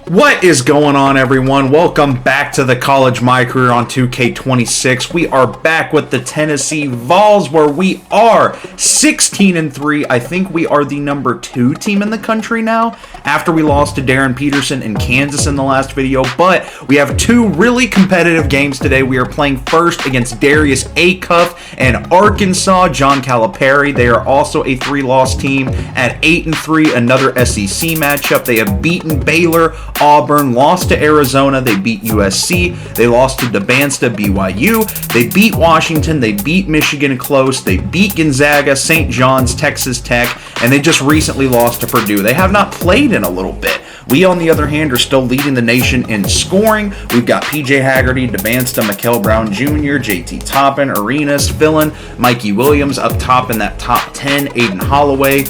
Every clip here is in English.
What is going on, everyone? Welcome back to the College MyCareer on 2K26. We are back with the Tennessee Vols, where we are 16-3. I think we are the number 2 team in the country now, after we lost to Darren Peterson in Kansas in the last video. But we have 2 really competitive games today. We are playing first against Darius Acuff and Arkansas, John Calipari. They are also a 3-loss team at 8-3, another SEC matchup. They have beaten Baylor, Auburn, lost to Arizona, they beat USC, they lost to Debansta, BYU, they beat Washington, they beat Michigan close, they beat Gonzaga, St. John's, Texas Tech, and they just recently lost to Purdue. They have not played in a little bit. We, on the other hand, are still leading the nation in scoring. We've got PJ Haggerty, Debansta, Mikel Brown Jr., JT Toppin, Arenas, Fillin, Mikey Williams up top in that top 10, Aiden Holloway.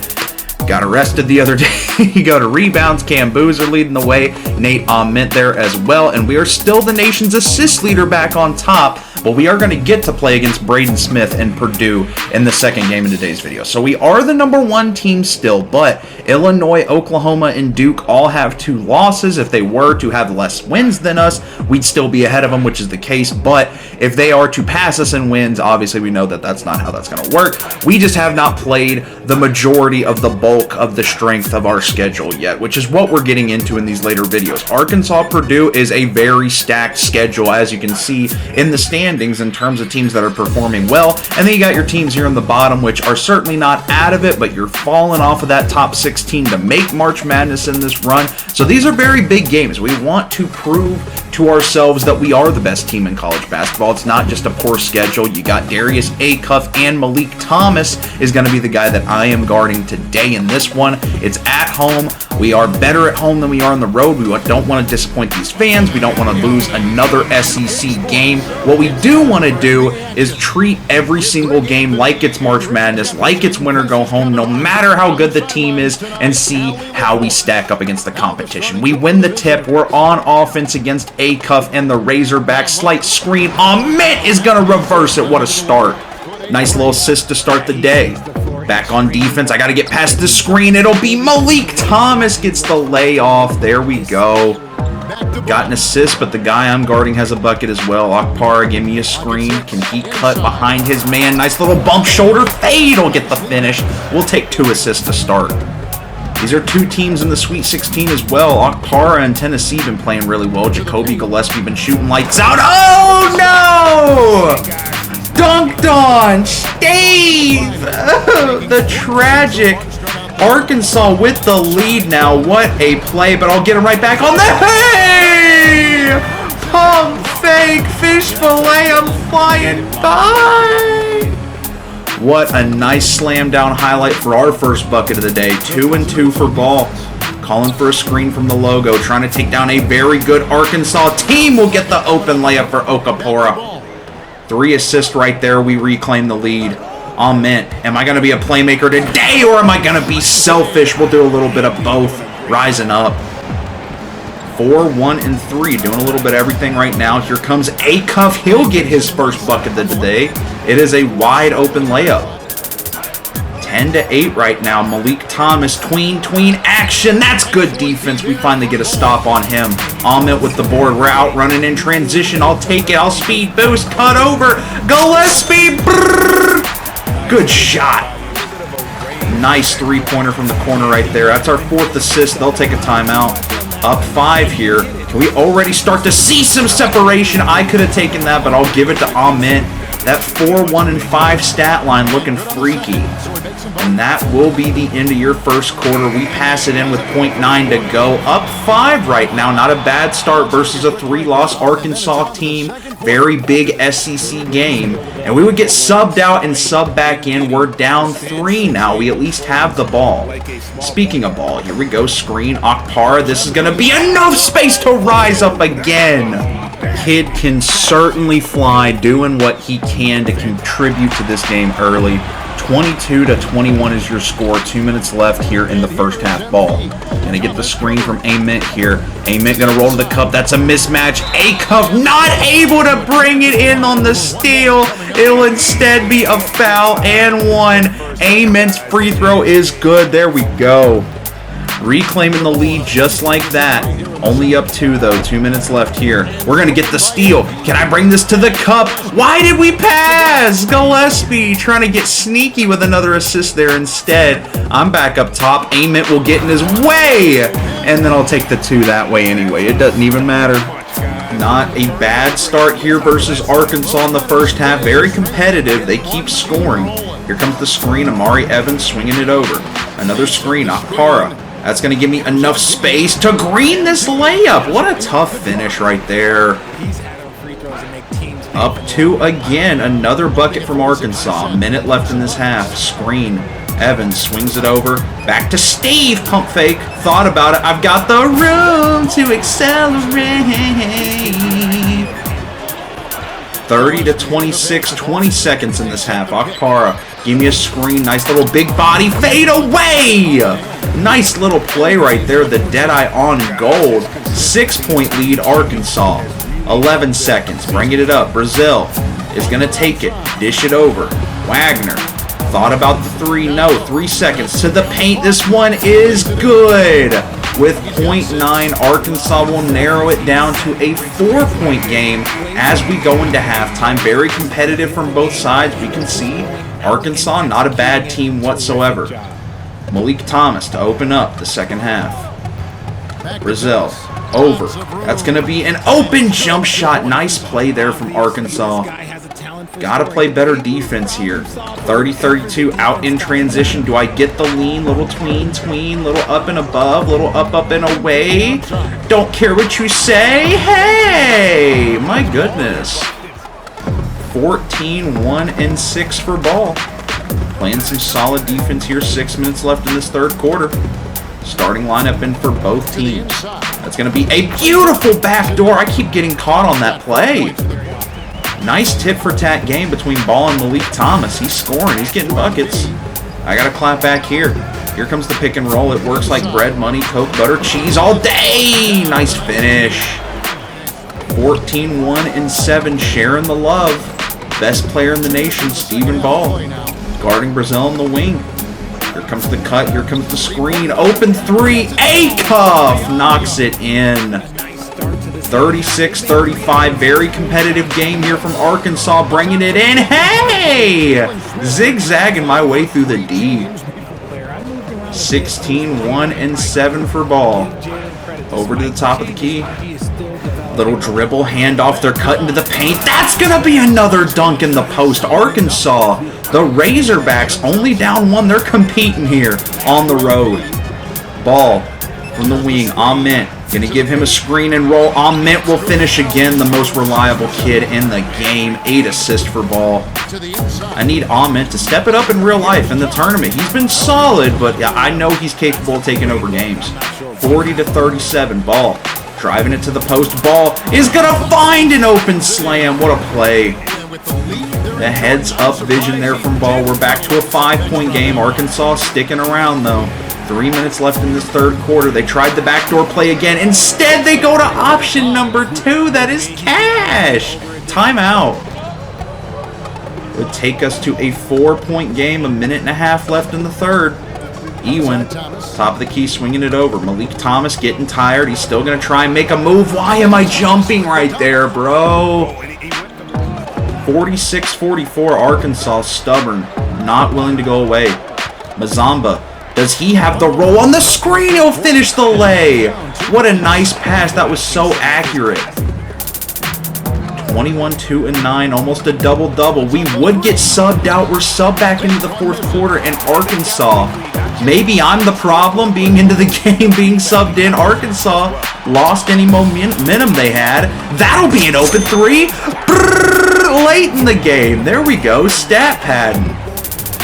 Got arrested the other day. You go to rebounds. Cam Boozer leading the way. Nate Ament there as well. And we are still the nation's assist leader back on top. But we are going to get to play against Braden Smith and Purdue in the second game of today's video. So we are the number 1 team still, but Illinois, Oklahoma, and Duke all have 2 losses. If they were to have less wins than us, we'd still be ahead of them, which is the case. But if they are to pass us in wins, obviously we know that that's not how that's going to work. We just have not played the majority of the bulk of the strength of our schedule yet, which is what we're getting into in these later videos. Arkansas, Purdue is a very stacked schedule, as you can see in the standings in terms of teams that are performing well. And then you got your teams here on the bottom, which are certainly not out of it, but you're falling off of that top 16 to make March Madness in this run. So these are very big games. We want to prove to ourselves that we are the best team in college basketball. It's not just a poor schedule. You got Darius Acuff, and Malik Thomas is going to be the guy that I am guarding today in this one. It's at home. We are better at home than we are on the road. We don't want to disappoint these fans. We don't want to lose another SEC game. What we do want to do is treat every single game like it's March Madness, like it's win or go home, no matter how good the team is, and see how we stack up against the competition. We win the tip. We're on offense against Acuff and the Razorbacks. Slight screen. Ament is going to reverse it. What a start. Nice little assist to start the day. Back on defense. I got to get past the screen. It'll be Malik Thomas gets the layoff. There we go. Got an assist, but the guy I'm guarding has a bucket as well. Akpara, give me a screen. Can he cut behind his man? Nice little bump shoulder fade. Will get the finish. We'll take 2 assists to start. These are 2 teams in the Sweet 16 as well. Akpara and Tennessee been playing really well. Jacoby Gillespie been shooting lights out. Oh, no! Dunked on! Steve! The tragic Arkansas with the lead now. What a play, but I'll get him right back on the... Hey! Pump fake fish fillet. I'm flying by. What a nice slam down highlight for our first bucket of the day. 2-2 for ball. Calling for a screen from the logo. Trying to take down a very good Arkansas team. Will get the open layup for Okapora. 3 assists right there. We reclaim the lead. Ament. Am I going to be a playmaker today, or am I going to be selfish? We'll do a little bit of both. Rising up. 4, 1, and 3. Doing a little bit of everything right now. Here comes Acuff. He'll get his first bucket of the day. It is a wide open layup. 10-8 right now. Malik Thomas, tween action. That's good defense. We finally get a stop on him. Ament with the board. We're out running in transition. I'll take it. I'll speed boost. Cut over. Gillespie. Brrr. Good shot. Nice 3-pointer from the corner right there. That's our 4th assist. They'll take a timeout. Up 5 here. Can we already start to see some separation? I could have taken that, but I'll give it to Ament. That 4, 1, and 5 stat line looking freaky. And that will be the end of your first quarter. We pass it in with 0.9 to go. Up 5 right now. Not a bad start versus a 3-loss Arkansas team. Very big SEC game. And we would get subbed out and subbed back in. We're down 3 now. We at least have the ball. Speaking of ball, here we go. Screen. Akpara. This is going to be enough space to rise up again. Kid can certainly fly, doing what he can to contribute to this game early. 22-21 is your score. 2 minutes left here in the first half ball. Gonna get the screen from Ament here. Ament gonna roll to the cup. That's a mismatch. Acuff not able to bring it in on the steal. It'll instead be a foul and one. Ament's free throw is good. There we go. Reclaiming the lead just like that. Only up 2, though. 2 minutes left here. We're going to get the steal. Can I bring this to the cup? Why did we pass? Gillespie trying to get sneaky with another assist there instead. I'm back up top. Ament will get in his way. And then I'll take the 2 that way anyway. It doesn't even matter. Not a bad start here versus Arkansas in the first half. Very competitive. They keep scoring. Here comes the screen. Amari Evans swinging it over. Another screen. Akpara. That's going to give me enough space to green this layup. What a tough finish right there. Up 2 again. Another bucket from Arkansas. A minute left in this half. Screen. Evans swings it over. Back to Steve. Pump fake. Thought about it. I've got the room to accelerate. 30 to 26. 20 seconds in this half. Akpara. Give me a screen. Nice little big body. Fade away. Nice little play right there. The Deadeye on gold. 6-point lead Arkansas. 11 seconds. Bringing it up. Brazil is going to take it. Dish it over. Wagner. Thought about the 3. No. 3 seconds to the paint. This one is good. With .9, Arkansas will narrow it down to a 4-point game as we go into halftime. Very competitive from both sides. We can see Arkansas, not a bad team whatsoever. Malik Thomas to open up the second half. Brazil over. That's going to be an open jump shot. Nice play there from Arkansas. Got to play better defense here. 30-32 out in transition. Do I get the lean? Little tween, little up and above, little up and away. Don't care what you say. Hey, my goodness. 14, 1, and 6 for Ball. Playing some solid defense here. 6 minutes left in this third quarter. Starting lineup in for both teams. That's going to be a beautiful backdoor. I keep getting caught on that play. Nice tit-for-tat game between Ball and Malik Thomas. He's scoring. He's getting buckets. I got to clap back here. Here comes the pick and roll. It works like bread, money, Coke, butter, cheese all day. Nice finish. 14, 1, and 7. Sharing the love. Best player in the nation, Stephen Ball. Guarding Brazil in the wing. Here comes the cut. Here comes the screen. Open 3. Acuff knocks it in. 36-35. Very competitive game here from Arkansas. Bringing it in. Hey! Zigzagging my way through the D. 16, 1, and 7 for Ball. Over to the top of the key. Little dribble, handoff, they're cut into the paint. That's going to be another dunk in the post. Arkansas, the Razorbacks, only down 1. They're competing here on the road. Ball from the wing, Ament. Going to give him a screen and roll. Ament will finish again, the most reliable kid in the game. 8 assists for Ball. I need Ament to step it up in real life in the tournament. He's been solid, but I know he's capable of taking over games. 40-37, Ball. Driving it to the post. Ball is going to find an open slam. What a play. The heads-up vision there from Ball. We're back to a 5-point game. Arkansas sticking around, though. 3 minutes left in this third quarter. They tried the backdoor play again. Instead, they go to option number 2. That is Cash. Timeout. Would take us to a 4-point game. A minute and a half left in the third. Ewing, top of the key, swinging it over. Malik Thomas getting tired. He's still going to try and make a move. Why am I jumping right there, bro? 46-44, Arkansas, stubborn, not willing to go away. Mazamba, does he have the roll on the screen? He'll finish the lay. What a nice pass. That was so accurate. 21, 2, and 9, almost a double-double. We would get subbed out. We're subbed back into the fourth quarter, and Arkansas, maybe I'm the problem being into the game, being subbed in. Arkansas lost any momentum they had. That'll be an open 3. Brrr, late in the game. There we go. Stat padding.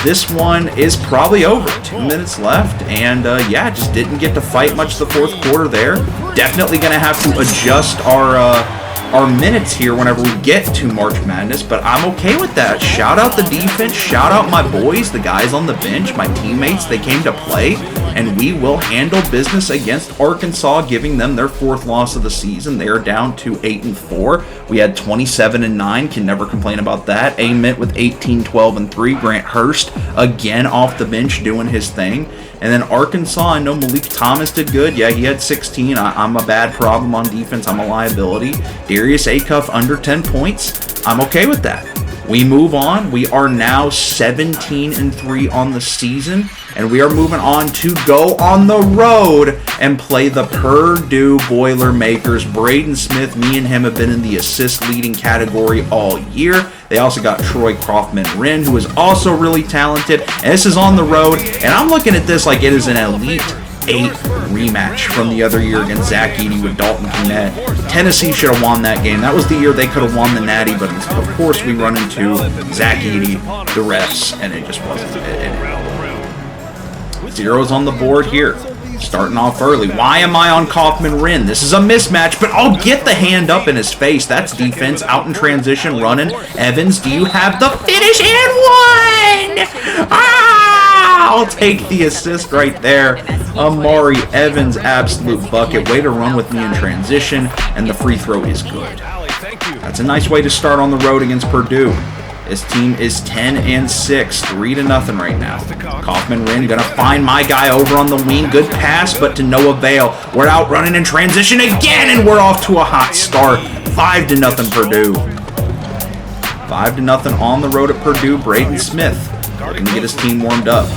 This one is probably over. 2 minutes left, and yeah, just didn't get to fight much the fourth quarter there. Definitely going to have to adjust our minutes here whenever we get to March Madness, but I'm okay with that. Shout out the defense, shout out my boys, the guys on the bench, my teammates. They came to play, and we will handle business against Arkansas, giving them their 4th loss of the season. They are down to 8-4. We had 27-9, can never complain about that. Ament with 18, 12, and 3. Grant Hurst again off the bench doing his thing. And then Arkansas, I know Malik Thomas did good. Yeah, he had 16. I'm a bad problem on defense. I'm a liability. Darius Acuff under 10 points. I'm okay with that. We move on. We are now 17-3 on the season, and we are moving on to go on the road and play the Purdue Boilermakers. Braden Smith, me and him have been in the assist leading category all year. They also got Troy Kaufman-Wren, who is also really talented, and this is on the road, and I'm looking at this like it is an Elite 8 rematch from the other year against Zach Edey with Dalton Knecht. Tennessee should have won that game. That was the year they could have won the Natty, but of course we run into Zach Edey, the refs, and it just wasn't it. Zeros on the board here. Starting off early. Why am I on Kaufman-Wren? This is a mismatch, but I'll get the hand up in his face. That's defense. Out in transition, running. Evans, do you have the finish and one? I'll take the assist right there. Amari Evans, absolute bucket. Way to run with me in transition, and the free throw is good. That's a nice way to start on the road against Purdue. This team is 10-6, 3-0 right now. Kaufman-Wren gonna find my guy over on the wing. Good pass, but to no avail. We're out running in transition again, and we're off to a hot start. 5-0 Purdue. 5-0 on the road at Purdue. Braden Smith looking to get his team warmed up.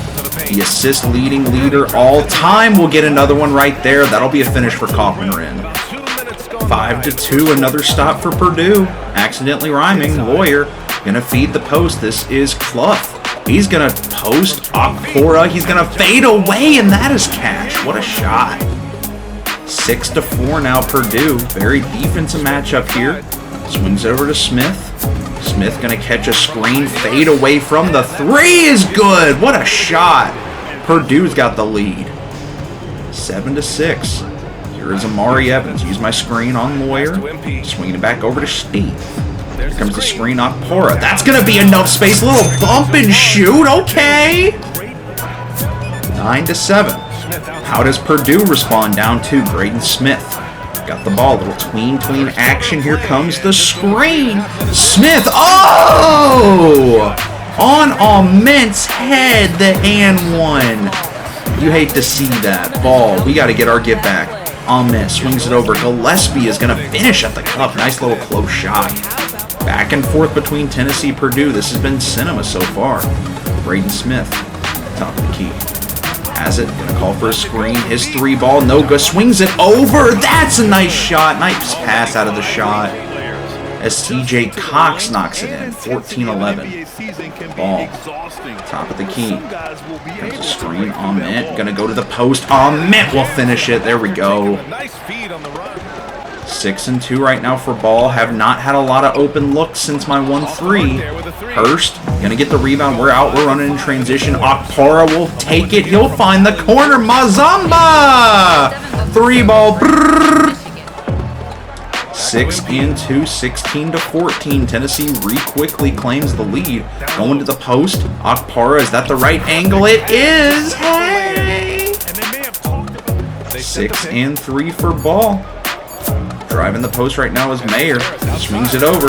The assist leading leader all time will get another one right there. That'll be a finish for Kaufman-Wren. 5-2, another stop for Purdue. Accidentally rhyming. Lawyer gonna feed the post. This is Clough. He's gonna post Okpora. He's gonna fade away, and that is cash. What a shot. 6-4 now Purdue. Very defensive matchup here. Swings over to Smith. Smith gonna catch a screen, fade away from the three is good. What a shot. Purdue's got the lead. 7-6. Here is Amari Evans. Use my screen on Lawyer. Swinging it back over to Steve. Here comes the screen on Okpora. That's going to be enough space. A little bump and shoot. Okay. 9-7. How does Purdue respond? Down to Braden Smith. Got the ball. Little tween action. Here comes the screen. Smith. Oh! On Aument's head, the and one. You hate to see that. Ball. We got to get our get back. Ament swings it over. Gillespie is going to finish at the cup. Nice little close shot. Back and forth between Tennessee and Purdue. This has been cinema so far. Braden Smith, top of the key. Has it. Going to call for a screen. His three ball. No good. Swings it over. That's a nice shot. Nice pass out of the shot. As C.J. Cox knocks it in. 14-11. Ball. Top of the key. Comes a screen. Ament. Going to go to the post. Ament will finish it. There we go. 6-2 right now for Ball. Have not had a lot of open looks since my 1-3. Hurst gonna get the rebound. We're out. We're running in transition. Okpara will take it. He'll find the corner. Mazamba! Three ball. 6-2, 16-14. Tennessee quickly claims the lead. Going to the post. Okpara, is that the right angle? It is. Hey! 6-3 for Ball. Driving the post right now is Mayer. Swings it over.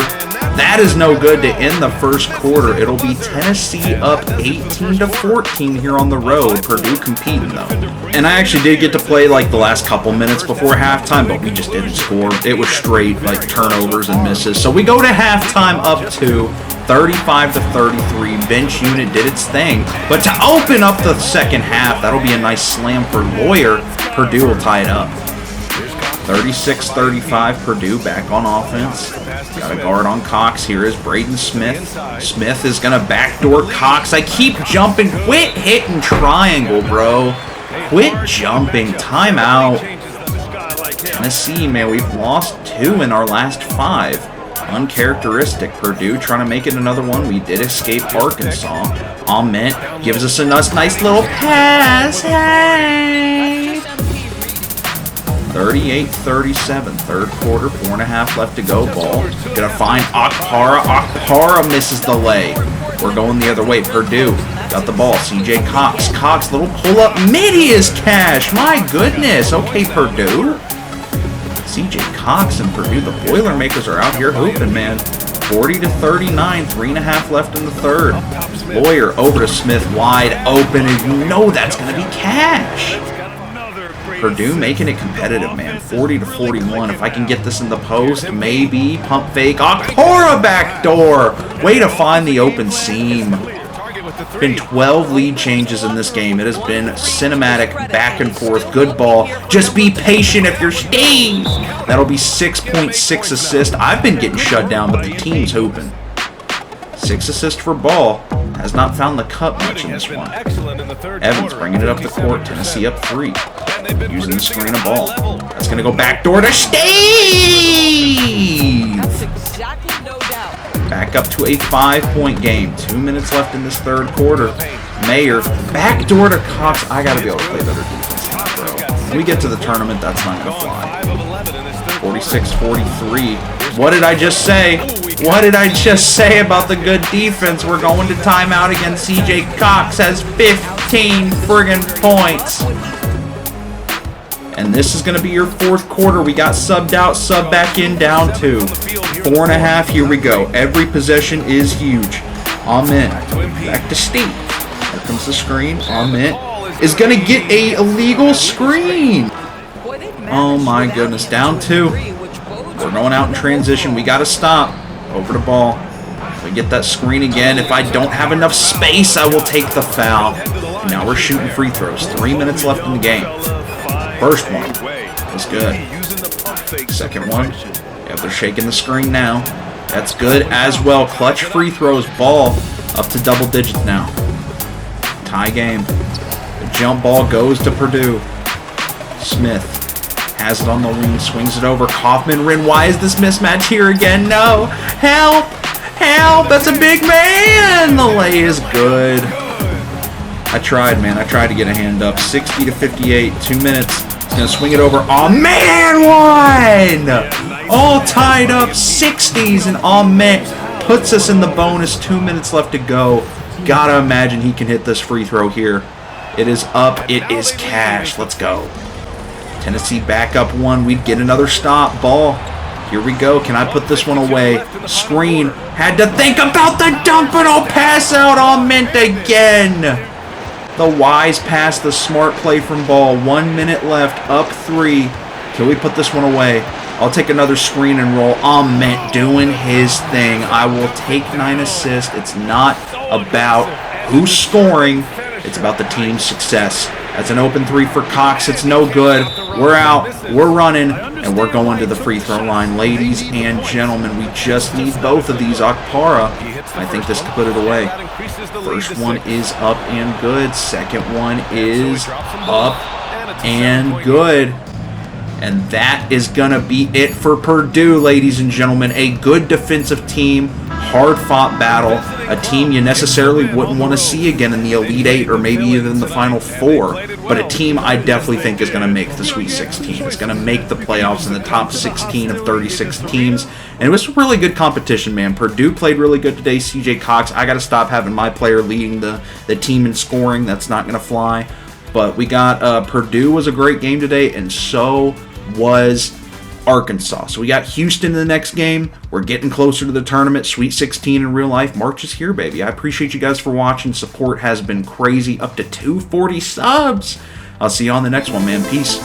That is no good to end the first quarter. It'll be Tennessee up 18-14 here on the road. Purdue competing though. And I actually did get to play like the last couple minutes before halftime, but we just didn't score. It was straight like turnovers and misses. So we go to halftime up to 35-33. Bench unit did its thing. But to open up the second half, that'll be a nice slam for Lawyer. Purdue will tie it up. 36-35, Purdue back on offense. Got a guard on Cox. Here is Braden Smith. Smith is going to backdoor Cox. I keep jumping. Quit hitting triangle, bro. Quit jumping. Timeout. Tennessee, man, we've lost 2 in our last 5. Uncharacteristic. Purdue trying to make it another one. We did escape Arkansas. Ament gives us a nice little pass. Hey! 38-37, third quarter, 4.5 left to go. Ball gonna find Okpara. Okpara misses the lay. We're going the other way. Purdue got the ball. C.J. Cox. Cox, little pull up. Midi is cash. My goodness. Okay, Purdue. C.J. Cox and Purdue. The Boilermakers are out here hooping, man. 40 to 39, 3.5 left in the third. Lawyer over to Smith, wide open, and you know that's going to be cash. Purdue making it competitive, man. 40 to 41. If I can get this in the post, maybe. Pump fake. Okpara backdoor. Way to find the open seam. Been 12 lead changes in this game. It has been cinematic, back and forth, good ball. Just be patient if you're Steve. That'll be 6.6 assists. I've been getting shut down, but the team's hooping. 6 assists for Ball. Has not found the cut much in this one. Evans bringing it up the court. Tennessee up 3. Using the screen of Ball. That's going to go backdoor to Steve. Back up to a 5-point game. 2 minutes left in this third quarter. Mayer, backdoor to Cox. I got to be able to play better defense now, bro. When we get to the tournament, that's not going to fly. 46-43. What did I just say? What did I just say about the good defense? We're going to timeout again. CJ Cox has 15 friggin' points. And this is going to be your fourth quarter. We got subbed out, sub back in, down 2. 4.5, here we go. Every possession is huge. Amen. Back to Steve. Here comes the screen. Amen. Is going to get a illegal screen. Oh my goodness. Down 2. We're going out in transition. We got to stop. Over the Ball. We get that screen again. If I don't have enough space, I will take the foul. Now we're shooting free throws. 3 minutes left in the game. First one was good. Second one, yeah, they're shaking the screen now. That's good as well. Clutch free throws. Ball up to double digits now. Tie game. The jump ball goes to Purdue. Smith has it on the wing, swings it over. Kaufman-Rin, why is this mismatch here again? No. Help! Help! That's a big man! The lay is good. I tried, man. I tried to get a hand up. 60 to 58. 2 minutes. He's going to swing it over. Oh, man! One! All tied up. 60s. And Ahmed puts us in the bonus. 2 minutes left to go. Gotta imagine he can hit this free throw here. It is up. It is cash. Let's go. Tennessee back up 1. We'd get another stop. Ball. Here we go. Can I put this one away? Screen. Had to think about the dump, and I'll pass out. Ahmed again. The wise pass, the smart play from Ball. 1 minute left, up 3. Can we put this one away? I'll take another screen and roll. Ahmed doing his thing. I will take 9 assists. It's not about who's scoring. It's about the team's success. That's an open 3 for Cox. It's no good. We're out. We're running. And we're going to the free throw line. Ladies and gentlemen, we just need both of these. Okpara, I think this could put it away. First one is up and good. Second one is up and good. And that is going to be it for Purdue, ladies and gentlemen. A good defensive team, hard-fought battle, a team you necessarily wouldn't want to see again in the Elite 8 or maybe even the Final 4, but a team I definitely think is going to make the Sweet 16. It's going to make the playoffs in the top 16 of 36 teams, and it was really good competition, man. Purdue played really good today. CJ Cox, I got to stop having my player leading the team in scoring. That's not going to fly, but we got Purdue was a great game today, and so was Arkansas. So we got Houston in the next game. We're getting closer to the tournament. Sweet 16 in real life. March is here, baby. I appreciate you guys for watching. Support has been crazy. Up to 240 subs. I'll see you on the next one, man. Peace.